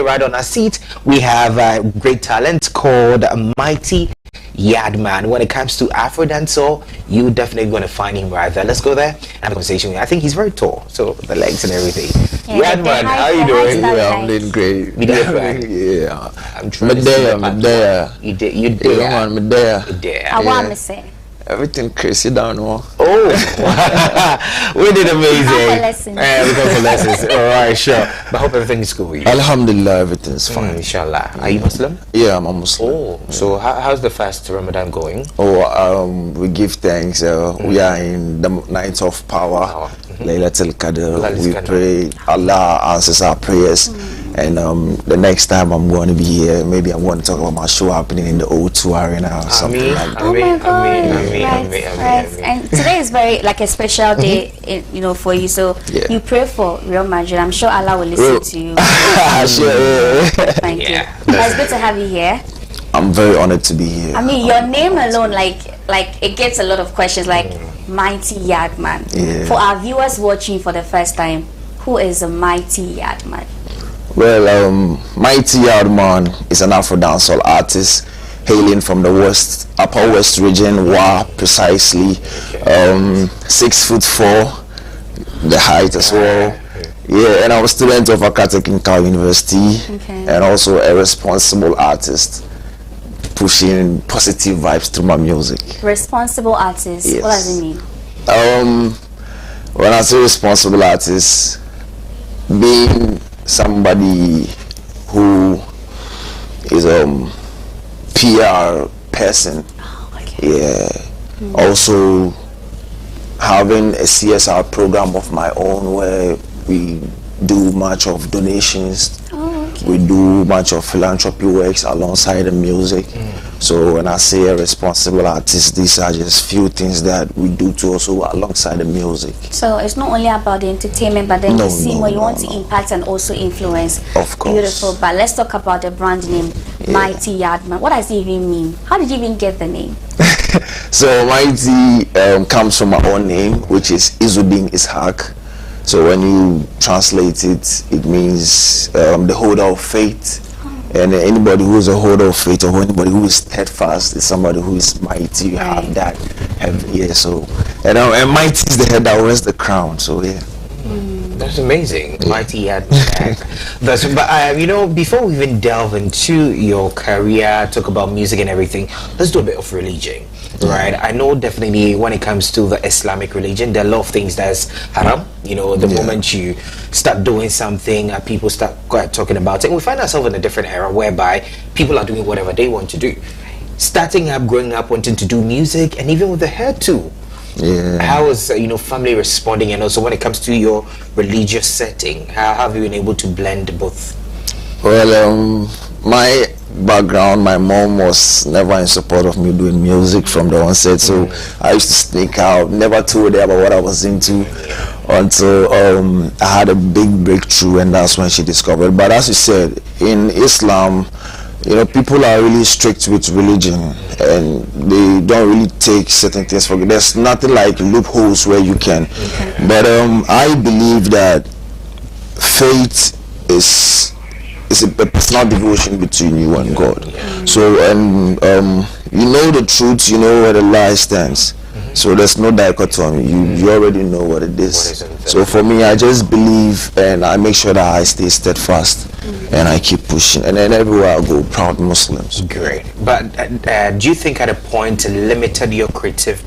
right on our seat, we have a great talent called Mytee Yardman. When it comes to Afro dancehall, you definitely going to find him right there. Let's go there and have a conversation. I think he's very tall, so the legs and everything. Yeah, Yardman, how are you doing? Yeah, I'm doing great. Yeah, I'm trying to Medea. You did. Medea. I want to say. Everything crazy down there. Oh, we did amazing. Lessons. Yeah, we come for lessons. All right, sure. But I hope everything is cool with you. Alhamdulillah, everything's fine. Inshallah. Are you Muslim? Yeah, I'm a Muslim. Oh, so how's the fast Ramadan going? Oh, we give thanks. We are in the night of power. Laylatul Qadr. We pray. Allah answers our prayers. And the next time I'm going to be here, maybe I'm going to talk about my show happening in the O2 Arena or something like that. Oh my God! And today is very like a special day, you know, for you. So you pray for Real Madrid. I'm sure Allah will listen to you. Thank you. It's good to have you here. I'm very honored to be here. I mean, your name alone, like it gets a lot of questions. Like Mytee Yardman. For our viewers watching for the first time, who is a Mytee Yardman? Well, Mytee Yardman is an Afro dancehall artist hailing from the upper west region, Wa precisely. 6'4", the height as well. Yeah, and I'm a student of Akata Kinkau University, and also a responsible artist, pushing positive vibes through my music. Responsible artist. Yes. What does it mean? When I say responsible artist, being somebody who is PR person, also having a CSR program of my own where we do much of donations. We do much of philanthropy works alongside the music. So when I say a responsible artist, these are just few things that we do to also alongside the music. So it's not only about the entertainment, but then you see what you want to impact and also influence. Of course. Beautiful. But let's talk about the brand name, Mytee Yardman. What does it even mean? How did you even get the name? So Mytee comes from my own name, which is Izuddin Ishaq. So when you translate it, it means the holder of faith. And anybody who is a holder of faith, or anybody who is steadfast, is somebody who is mighty. You have that. So and Mytee is the head that wears the crown. So that's amazing. Mytee Yardman. But you know, before we even delve into your career, talk about music and everything, let's do a bit of religion. Right, I know definitely when it comes to the Islamic religion, there are a lot of things that's haram. You know, the moment you start doing something, people start talking about it. We find ourselves in a different era whereby people are doing whatever they want to do. Starting up, growing up, wanting to do music, and even with the hair too. How is family responding, and also when it comes to your religious setting, how have you been able to blend both? Well, my background, my mom was never in support of me doing music from the onset, so I used to sneak out, never told her about what I was into until I had a big breakthrough, and that's when she discovered. But as you said, in Islam, people are really strict with religion, and they don't really take certain things for granted. There's nothing like loopholes where you can. But I believe that faith is a personal devotion between you and God. So you know the truth, you know where the lie stands. So there's no dichotomy. You already know what it is. So for me, I just believe, and I make sure that I stay steadfast, and I keep pushing, and then everywhere I go, proud Muslims. Great. But do you think at a point it limited your creative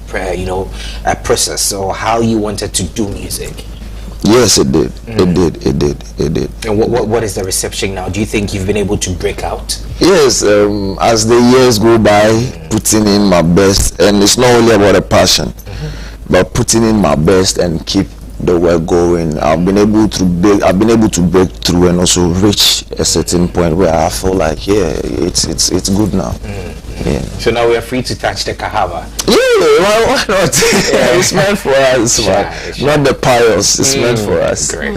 process, or how you wanted to do music? Yes, it did. It did. And what is the reception now? Do you think you've been able to break out? Yes, as the years go by, putting in my best, and it's not only about a passion, but putting in my best and keep the work going. I've been able to break through and also reach a certain point where I feel like it's good now. So now we are free to touch the kahaba. Why not? It's meant for us, not the pious. It's meant for us. Great.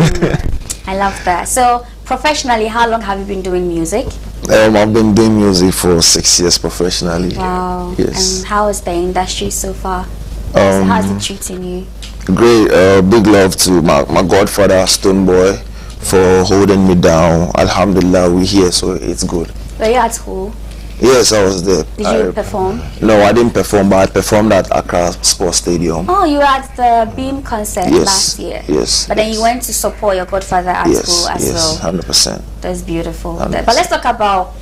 I love that. So professionally, how long have you been doing music? I've been doing music for 6 years professionally. Wow. Yes. And how is the industry so far? How's it treating you? Great. Big love to my godfather Stoneboy for holding me down. Alhamdulillah, we're here, so it's good. Were you at school? Yes, I was there. Did you perform? No, I didn't perform, but I performed at Accra Sports Stadium. Oh, you were at the Beam concert last year? Yes. But then you went to support your godfather at school as well? Yes, 100%. That's beautiful. 100%. But let's talk about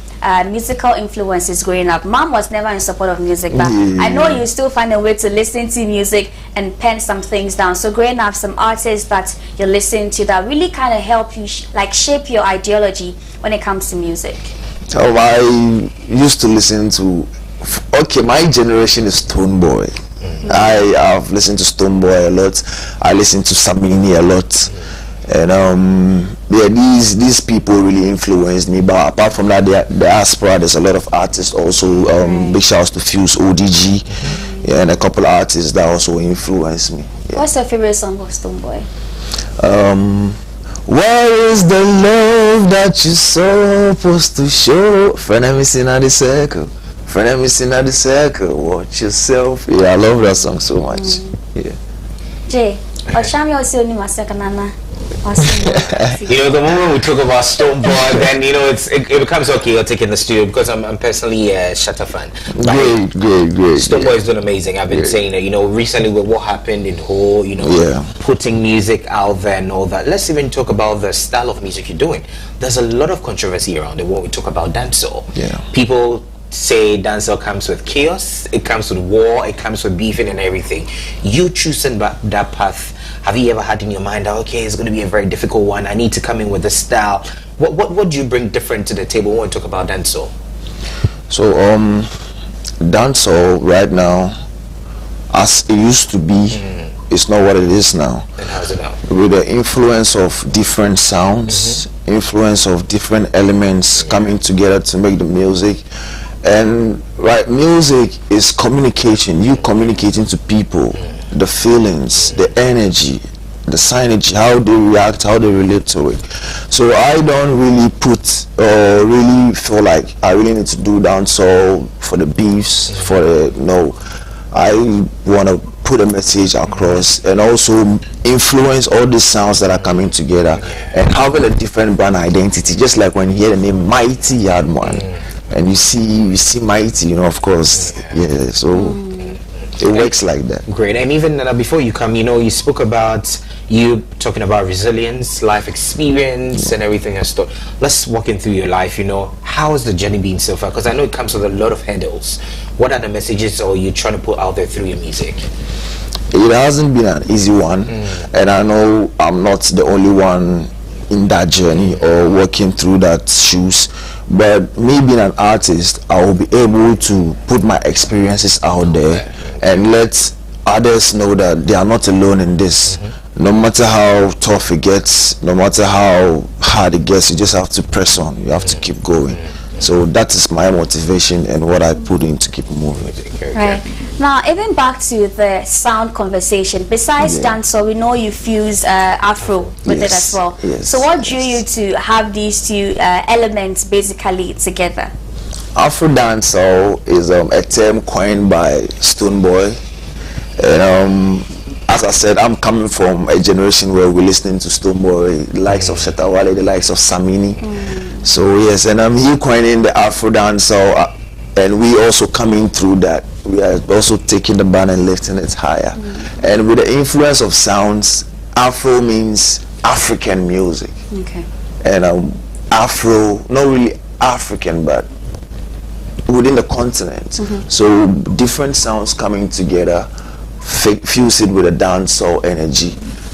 musical influences growing up. Mom was never in support of music, but I know you still find a way to listen to music and pen some things down. So growing up, some artists that you listen to that really kind of help you shape your ideology when it comes to music. So I used to listen to, okay, my generation is Stonebwoy. I have listened to Stonebwoy a lot. I listen to Samini a lot. And yeah, these people really influenced me. But apart from that, the diaspora, there's a lot of artists also. Big shouts to Fuse, ODG, and a couple of artists that also influenced me. Yeah. What's your favorite song of Stonebwoy? Where is the love that you're supposed to show? Friend, I'm missing out the circle. Friend, I'm missing out the circle. Watch yourself. Yeah, I love that song so much. Yeah. Jay, You know, the moment we talk about Stonebwoy, then you know it becomes so chaotic in the studio because I'm personally a Shatter fan. Great. Stonebwoy is doing amazing. I've been saying that, you know, recently with what happened in whole, you know, putting music out there and all that. Let's even talk about the style of music you're doing. There's a lot of controversy around it when we talk about dancehall. Yeah. People say dancehall comes with chaos, it comes with war, it comes with beefing and everything. You choosing that path, have you ever had in your mind that, okay, it's going to be a very difficult one, I need to come in with this style? What do you bring different to the table when we talk about dancehall? So dancehall right now, as it used to be, it's not what it is now. And how's it now? With the influence of different sounds, influence of different elements coming together to make the music. And right, music is communication. You communicating to people, the feelings, the energy, the signage, how they react, how they relate to it. So I don't really put or really feel like I really need to do dancehall for the beefs, for the no. I want to put a message across and also influence all these sounds that are coming together and having a different brand identity. Just like when you hear the name Mytee Yardman, and you see Mytee, you know, of course, yeah. So it works like that. Great. And even before you come, you know, you spoke about you talking about resilience, life experience, and everything and stuff. Let's walk in through your life. You know, how has the journey been so far? Because I know it comes with a lot of hurdles. What are the messages or you trying to put out there through your music? It hasn't been an easy one, and I know I'm not the only one in that journey or walking through that shoes. But me being an artist, I will be able to put my experiences out there and let others know that they are not alone in this. No matter how tough it gets, no matter how hard it gets, you just have to press on. You have to keep going. So that is my motivation and what I put in to keep moving. Right. Now, even back to the sound conversation, besides dancehall, we know you fuse Afro with it as well. So what drew you to have these two elements basically together? Afro dancehall is a term coined by Stonebwoy. And as I said, I'm coming from a generation where we're listening to Stonebwoy, the likes of Shetawale, the likes of Samini. So yes, and I'm here coining the Afro dancehall, and we also coming through that. We are also taking the band and lifting it higher. And with the influence of sounds, Afro means African music. Okay. And Afro, not really African, but within the continent. So different sounds coming together, fuse it with a dancehall energy.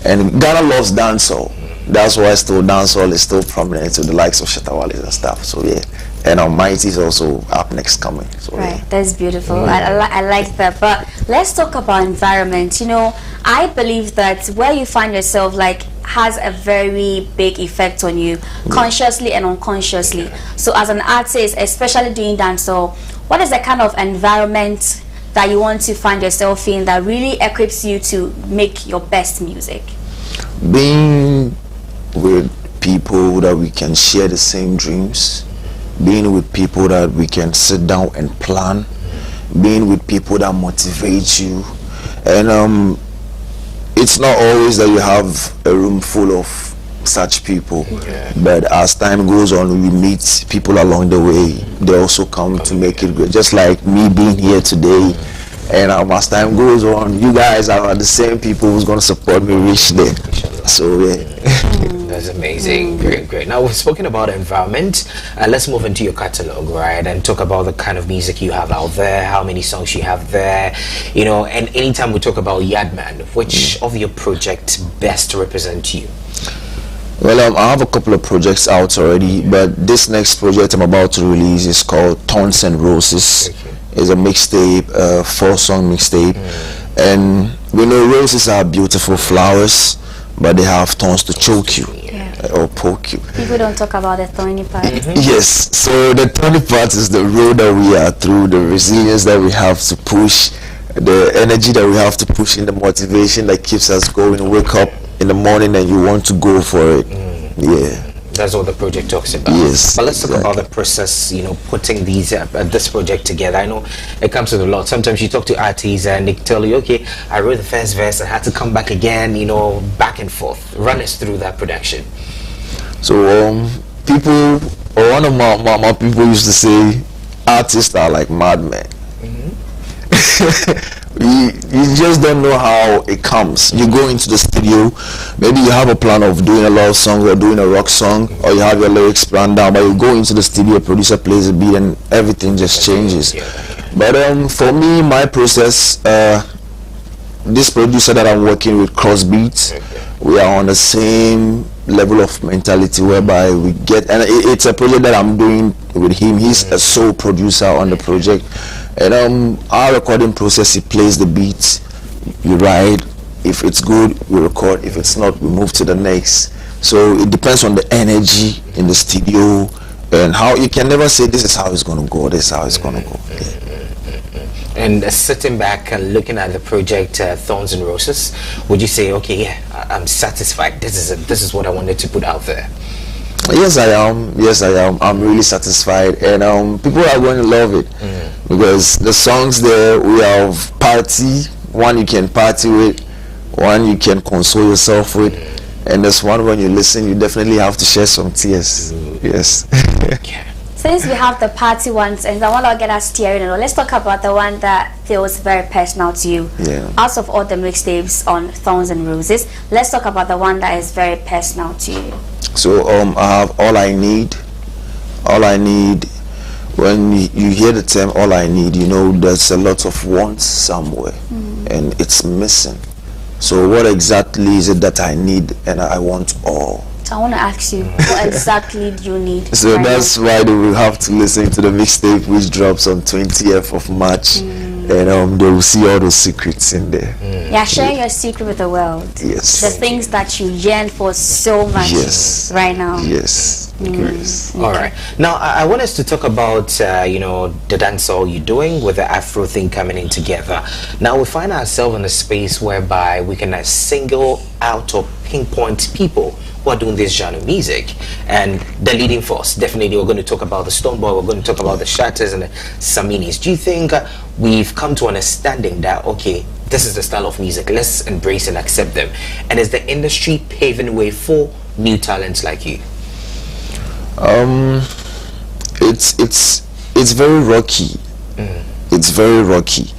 And Ghana loves dancehall. That's why still dancehall is still prominent to the likes of Shetawale and stuff. So yeah, and Mytee is also up next coming. So, right, that's beautiful. I like that. But let's talk about environment. You know, I believe that where you find yourself has a very big effect on you, consciously and unconsciously. So as an artist, especially doing dancehall, what is the kind of environment that you want to find yourself in that really equips you to make your best music? Being with people that we can share the same dreams, being with people that we can sit down and plan, being with people that motivate you. And it's not always that you have a room full of such people. But as time goes on, we meet people along the way. They also come to make it great. Just like me being here today. And as time goes on, you guys are the same people who's going to support me reach there. So that's amazing. Great. Now we've spoken about environment. Let's move into your catalog, right, and talk about the kind of music you have out there, how many songs you have there, you know. And anytime we talk about Yardman, which of your projects best represent you? Well, I have a couple of projects out already, but this next project I'm about to release is called Thorns and Roses. It's a mixtape, 4-song mixtape, and we know roses are beautiful flowers, but they have thorns to choke you or poke you. People don't talk about the thorny part. Yes, so the thorny part is the road that we are through, the resilience that we have to push, the energy that we have to push in, the motivation that keeps us going. Wake up in the morning and you want to go for it. That's what the project talks about. Yes, but let's talk about the process, you know, putting these this project together. I know it comes with a lot. Sometimes you talk to artists and they tell you, okay, I wrote the first verse, I had to come back again, you know, back and forth. Run us through that production. So people, or one of my people used to say, artists are like madmen. You just don't know how it comes. You go into the studio, maybe you have a plan of doing a love song or doing a rock song, or you have your lyrics planned down, but you go into the studio, producer plays a beat and everything just changes. But for me, my process, this producer that I'm working with, Crossbeats, we are on the same level of mentality whereby we get, and it's a project that I'm doing with him. He's a sole producer on the project. And our recording process, he plays the beats, you write. If it's good, we record. If it's not, we move to the next. So it depends on the energy in the studio and how. You can never say this is how it's going to go, this is how it's going to go. And sitting back and looking at the project Thorns and Roses, would you say, okay, yeah, I'm satisfied, this is what I wanted to put out there? Yes, I am. I'm really satisfied, and people are going to love it because the songs there, we have party, one you can party with, one you can console yourself with, and there's one when you listen, you definitely have to share some tears. Yes. Since we have the party ones, and I want to get us tearing, let's talk about the one that feels very personal to you. Out of all the mixtapes on Thorns and Roses, let's talk about the one that is very personal to you. So I have All I Need. All I Need, when you hear the term All I Need, you know there's a lot of wants somewhere and it's missing. So what exactly is it that I need and I want all? So I want to ask you, what exactly do you need? So right that's why they will have to listen to the mixtape which drops on 20th of March. And they will see all those secrets in there. Yeah, sharing your secret with the world. Yes. The things that you yearn for so much right now. Yes. All right. Now, I want us to talk about, you know, the dancehall you're doing with the Afro thing coming in together. Now, we find ourselves in a space whereby we can single out or pinpoint people who are doing this genre of music, and the leading force. Definitely, we're going to talk about the Stonebwoy, we're going to talk about the Shatters and the Saminis. Do you think we've come to understanding that, okay, this is the style of music, let's embrace and accept them, and is the industry paving way for new talents like you? It's very rocky. It's very rocky.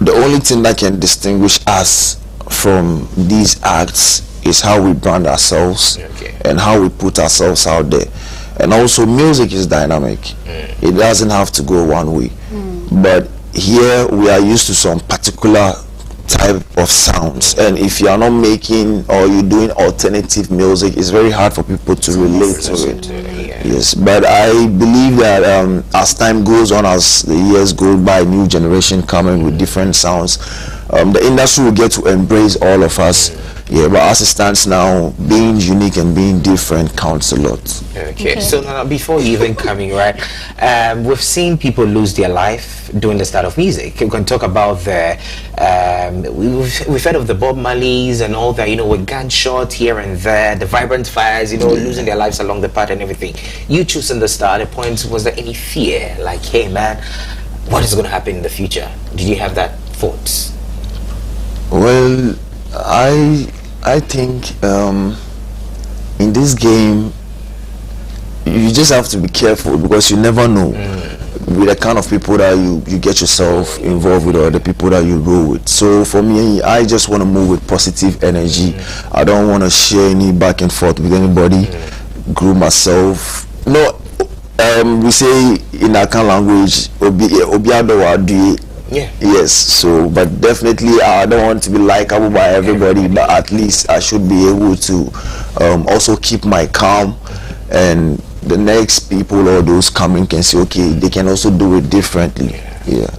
The only thing that can distinguish us from these acts is how we brand ourselves and how we put ourselves out there. And also, music is dynamic. It doesn't have to go one way. But here we are used to some particular type of sounds, and if you are not making or you're doing alternative music, it's very hard for people to relate to it. Yes, but I believe that as time goes on, as the years go by, new generation coming with different sounds, the industry will get to embrace all of us. Yeah, but as it stands now, being unique and being different counts a lot. Okay. So now, before you even coming, right, we've seen people lose their life doing the style of music. We can talk about the, we've heard of the Bob Marleys and all that, you know, with gunshots here and there, the Vibrant Fires, you know, losing their lives along the path and everything. You choosing the style, at the point, was there any fear, like, hey man, what is going to happen in the future? Did you have that thoughts? Well, I think in this game, you just have to be careful because you never know with the kind of people that you get yourself involved with or the people that you roll with. So for me, I just want to move with positive energy. I don't want to share any back and forth with anybody, grow myself. No, we say in that kind of language, yes. So but definitely I don't want to be likable by everybody, but at least I should be able to also keep my calm, and the next people or those coming can say, okay, they can also do it differently. Yeah.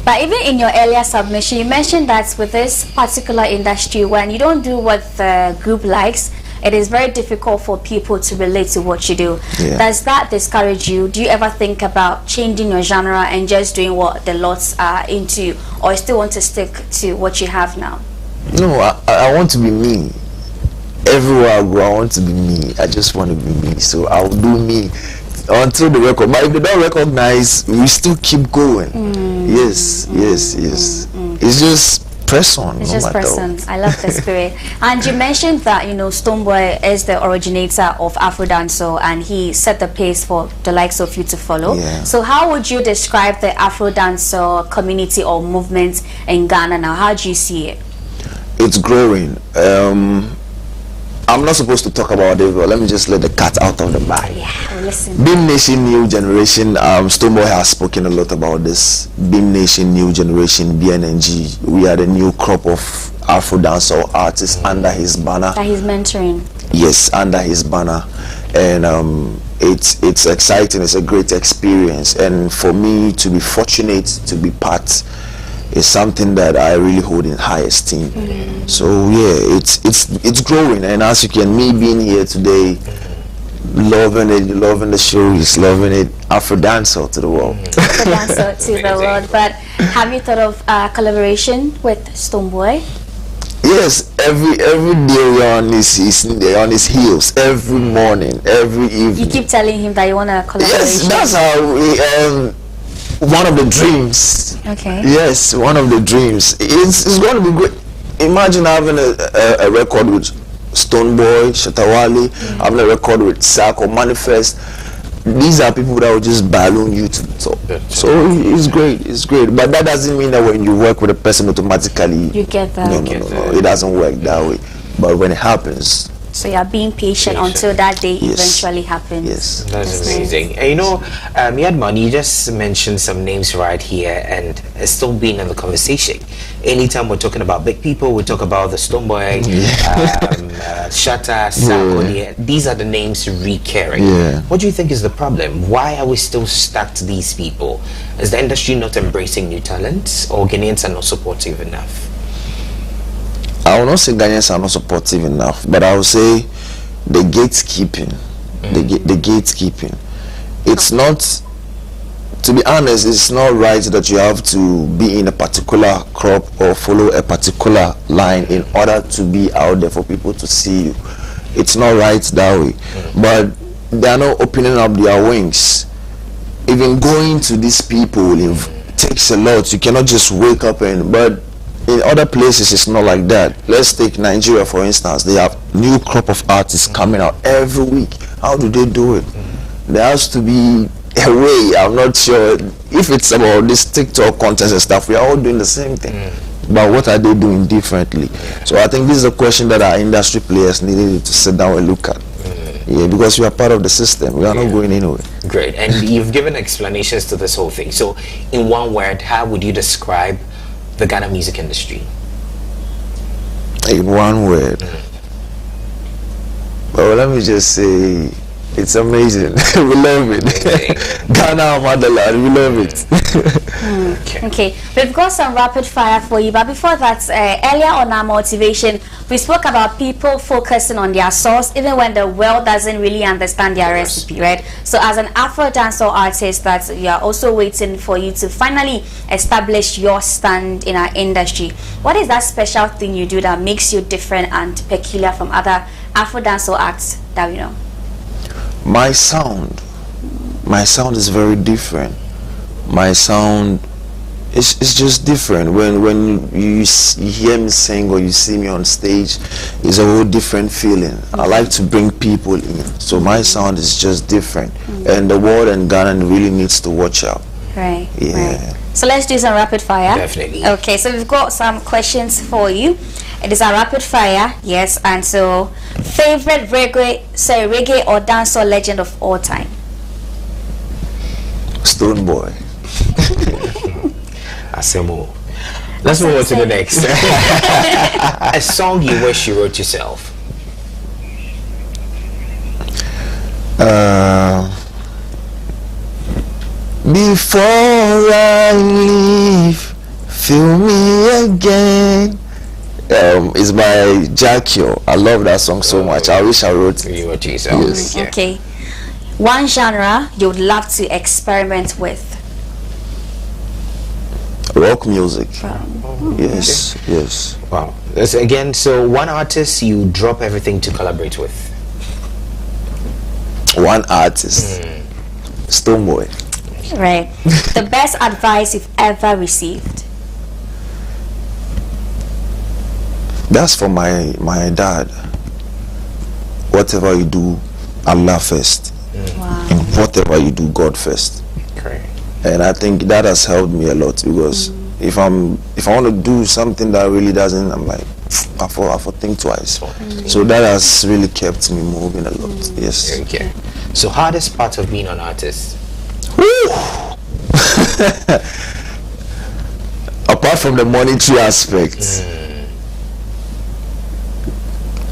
But even in your earlier submission, you mentioned that with this particular industry, when you don't do what the group likes, it is very difficult for people to relate to what you do. Yeah. Does that discourage you? Do you ever think about changing your genre and just doing what the lots are into, or you still want to stick to what you have now? No, I want to be me. Everywhere I go, I want to be me. I just want to be me. So I'll do me until the record. But if they don't recognize, we still keep going. Yes. It's just press on. It's just press on. I love the spirit. And you mentioned that, you know, Stonebwoy is the originator of Afro Dancehall, and he set the pace for the likes of you to follow. Yeah. So how would you describe the Afro Dancehall community or movement in Ghana now? How do you see it? It's growing. I'm not supposed to talk about it, but let me just let the cat out of the bag. Yeah, well, listen. Beam Nation New Generation, Stonebwoy has spoken a lot about this. Beam Nation New Generation, BNNG. We are the new crop of Afro dancehall artists under his banner. That he's mentoring. Yes, under his banner. And it's exciting. It's a great experience. And for me to be fortunate to be part is something that I really hold in high esteem. So yeah, it's growing, and as you can, me being here today, loving it, loving the show, is loving it. Afro dancehall to the world. Afro dancehall to the world. But have you thought of collaboration with Stonebwoy? Yes, every day we're on his heels, every morning, every evening. You keep telling him that you want a collaboration. Yes, that's how we. One of the dreams. Okay. Yes, one of the dreams. It's going to be great. Imagine having a record with Stonebwoy, Shatawale, having a record with Sako, Manifest. These are people that will just balloon you to the top. So it's great. It's great. But that doesn't mean that when you work with a person automatically you get that. No. It doesn't work that way. But when it happens. So you're being patient until that day eventually happens. Yes. That's amazing. Nice. And you know, Yardman, you just mentioned some names right here, and it's still being in the conversation. Anytime we're talking about big people, we talk about the Stonebwoy, Shatta, Sako. These are the names recurring. What do you think is the problem? Why are we still stuck to these people? Is the industry not embracing new talents, or Ghanaians are not supportive enough? I will not say Ghanaians are not supportive enough, but I will say the gatekeeping. The gatekeeping. It's not, to be honest, it's not right that you have to be in a particular crop or follow a particular line in order to be out there for people to see you. It's not right that way. But they are not opening up their wings. Even going to these people takes a lot. You cannot just wake up but in other places it's not like that. Let's take Nigeria for instance. They have new crop of artists coming out every week. How do they do it? There has to be a way. I'm not sure if it's about this TikTok contest and stuff. We are all doing the same thing, but what are they doing differently? So I think this is a question that our industry players needed to sit down and look at. Yeah, because we are part of the system. We are not going anywhere. Great. And you've given explanations to this whole thing. So in one word, how would you describe the Ghana music industry? In one word. Well, let me just say it's amazing. We love it. Ghana, motherland, we love it. Okay, we've got some rapid fire for you, but before that, earlier on our motivation, we spoke about people focusing on their source even when the world doesn't really understand their recipe, right? So as an Afro dancehall artist, that you are also waiting for you to finally establish your stand in our industry. What is that special thing you do that makes you different and peculiar from other Afro dancehall acts that we know? My sound is very different. My sound it's just different when you hear me sing or you see me on stage. It's a whole different feeling. I like to bring people in, so my sound is just different, and the world and Ghana really needs to watch out. Right. Yeah. Right. So let's do some rapid fire. Definitely. Okay, so we've got some questions for you. It is a rapid fire, yes. And so, favorite reggae or dancehall legend of all time? Stone Boy. Asemo. Let's move on to the next. A song you wish you wrote yourself. Before I leave, feel me again. It's by Jackio. I love that song so much. I wish I wrote it. You wrote it yourself. Yes. Yeah. Okay. One genre you would love to experiment with? Rock music. Yes, yes. Wow. That's, again, so one artist you drop everything to collaborate with. One artist. Stone Boy. Right. The best advice you've ever received? That's for my dad. Whatever you do, Allah first. Wow. And whatever you do, God first. Correct. And I think that has helped me a lot, because if I want to do something that really doesn't, I'm like, I have to think twice. So that has really kept me moving a lot. Yes. Okay. So hardest part of being an artist? Apart from the monetary aspect,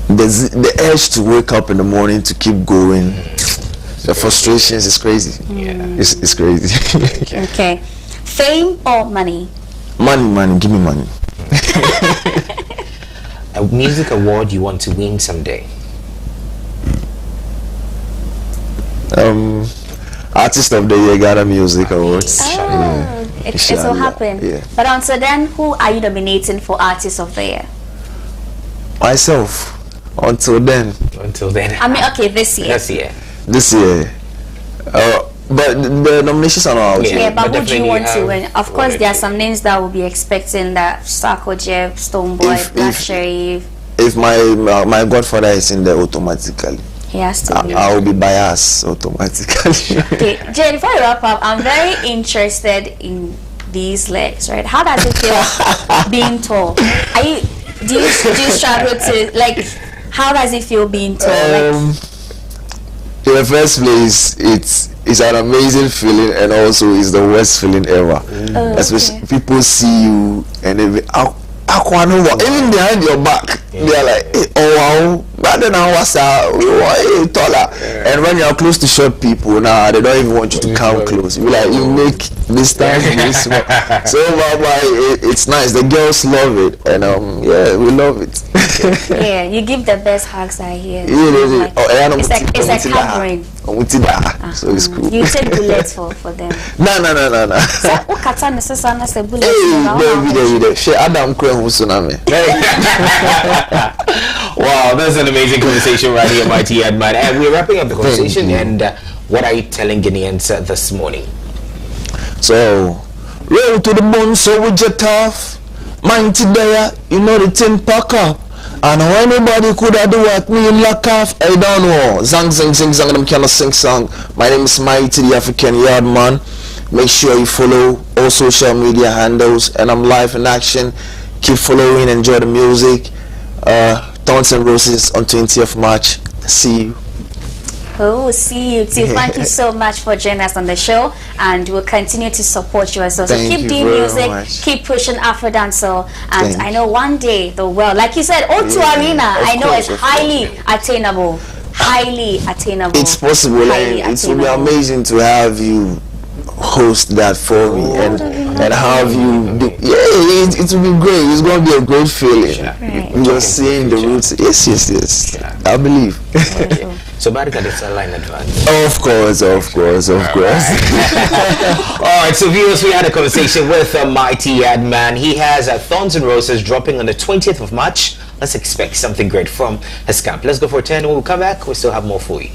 the urge to wake up in the morning to keep going, the frustrations is crazy. It's crazy. Okay. Fame or money? Money, give me money. A music award you want to win someday? Artist of the Year, Ghana Music Awards. It will happen. Yeah. But until then, who are you nominating for Artist of the Year? Myself. Until then. I mean, okay, this year. This year. But the nominations are not out Yeah, yet. but who do you want to win? Of course, there are some names that will be expecting that Sako Jeff, Stoneboy, Black Sherif. If my godfather is in there automatically, he has to be. I will be biased automatically. Okay, Jay, before you wrap up, I'm very interested in these legs, right? How does it feel being tall? Do you struggle to, like, how does it feel being tall? In the first place, it's an amazing feeling, and also it's the worst feeling ever. Especially people see you and they be even behind your back, they are like, hey, oh wow, but then I was taller. And when you are close to short people, now they don't even want you to come close. You like, you make distance really small. So it's nice. The girls love it, and yeah, we love it. Yeah, you give the best hugs I hear. Yeah, it's like covering. So it's cool. You take bullets for them. No. Wow, that's an amazing conversation right here, Mytee Yardman. And we're wrapping up the conversation. And what are you telling Guineans this morning? So, roll to the bone, so we jet off. Mytee there, you know the tin pack up. And how anybody could have do what me in lock off, I don't know. Zang, them cannot sing song. My name is Mytee, the African Yardman. Make sure you follow all social media handles, and I'm live in action. Keep following, enjoy the music. Thorns and Roses on 20th March. See you. Oh, see you too. Thank you so much for joining us on the show, and we'll continue to support you as well. So keep doing music, keep pushing Afro dancehall, and I know one day the world, like you said, O2 Arena, I know it's highly attainable. Highly attainable. It's possible, and it will be amazing to have you host that for me and have you do, it will be great. It's going to be a great feeling. You're seeing the roots. Yes. I believe. So Barika, it's a line advance. Of course. Alright, so viewers, we had a conversation with Mytee Yardman. He has Thorns and Roses dropping on the 20th of March. Let's expect something great from his camp. Let's go for 10. When we come back, we still have more for you.